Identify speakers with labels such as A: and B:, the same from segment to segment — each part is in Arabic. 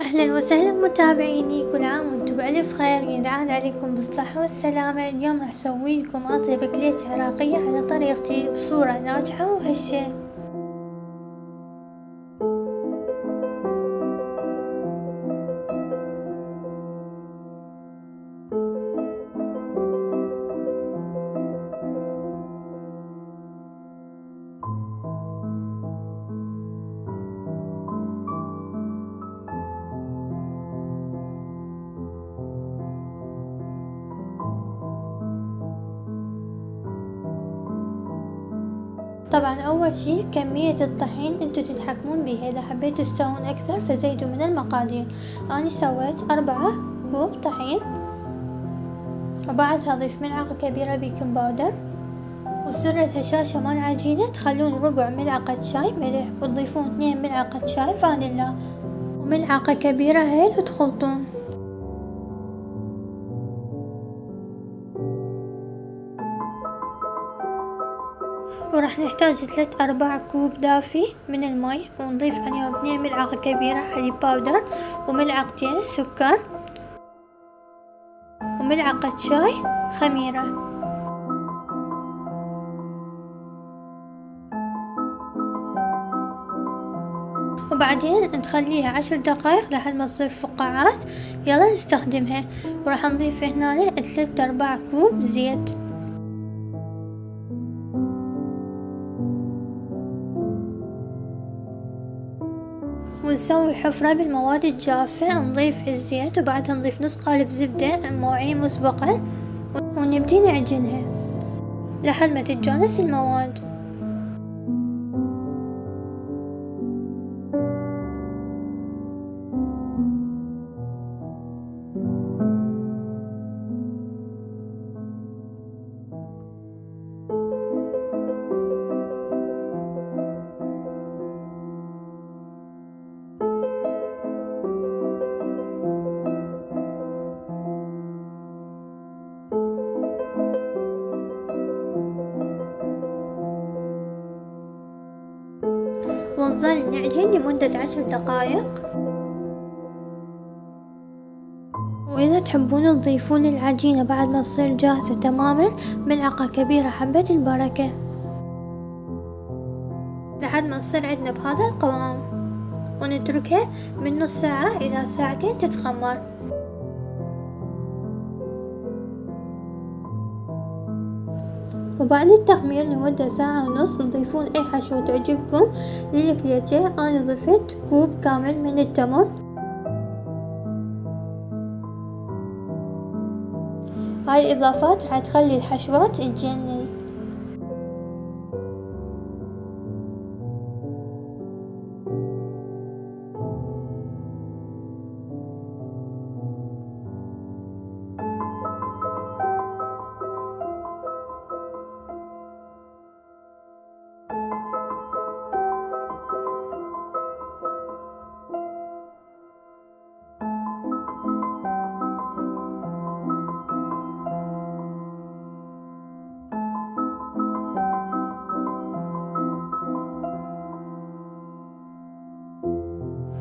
A: أهلا وسهلا متابعيني، كل عام وانتم بألف خير. ينعاد عليكم بالصحة والسلامة. اليوم راح أسوي لكم أطيب أكلات عراقية على طريقتي بصورة ناجحة وهشة. طبعا أول شي كمية الطحين انتو تتحكمون بيها، إذا حبيتوا تسوون أكثر فزيدوا من المقادير. أنا سويت 4 كوب طحين، وبعدها أضيف ملعقة كبيرة بيكنج باودر. وسر الهشاشة مال العجينة تخلون ربع ملعقة شاي ملح، وتضيفون 2 ملعقة شاي فانيلا وملعقة كبيرة هيل وتخلطون. وراح نحتاج 3/4 كوب دافي من المي، ونضيف عليهم 2 ملعقة كبيرة حليب باودر، وملعقتين سكر، وملعقة شاي خميرة. وبعدين نخليها 10 دقايق لحد ما تصير فقاعات. يلا نستخدمها. وراح نضيف هنا 3/4 كوب زيت، ونسوي حفرة بالمواد الجافة. نضيف الزيت وبعدها نضيف نص قالب زبدة موعيه مسبقا، ونبدي نعجنها لحد ما تتجانس المواد. ونظل نعجن لمدة 10 دقائق. وإذا تحبون تضيفون العجينة بعد ما تصير جاهزة تماما ملعقة كبيرة حبة البركة، لحد ما تصير عندنا بهذا القوام. ونتركها من نص ساعة إلى ساعتين تتخمر. وبعد التخمير لمدة ساعة ونص تضيفون أي حشوة تعجبكم للكليتشة. أنا ضفت كوب كامل من التمر. هاي الإضافات راح تخلي الحشوات تجنن.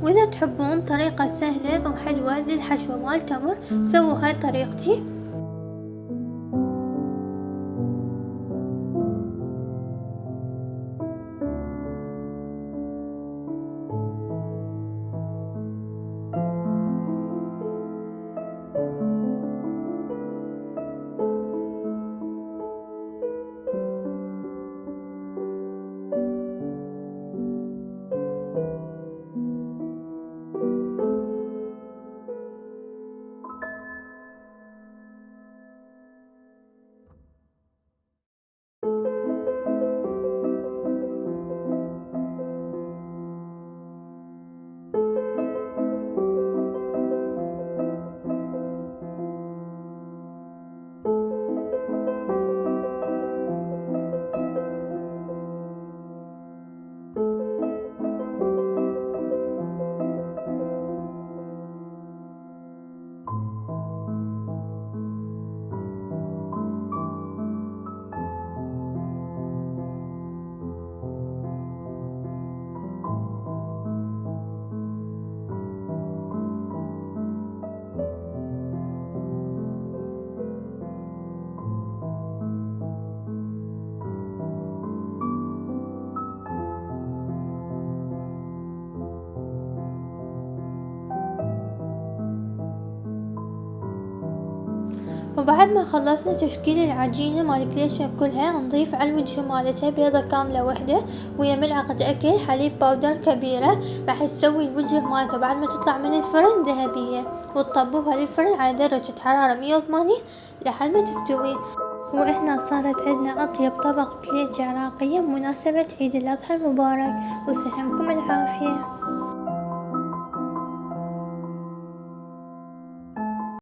A: وإذا تحبون طريقة سهلة وحلوة للحشو مال تمر سووا هاي طريقتي. وبعد ما خلصنا تشكيل العجينة مال الكليشة كلها، نضيف على الوجه مالتها بيضة كاملة وحدة ويا ملعقة أكل حليب باودر كبيرة. راح تسوي الوجه مالتها بعد ما تطلع من الفرن ذهبية، وتطبقها للفرن على درجة حرارة 180 لحد ما تستوي. وإحنا صارت عندنا أطيب طبق كليشة عراقية بمناسبة عيد الأضحى المبارك، وصحنكم العافية.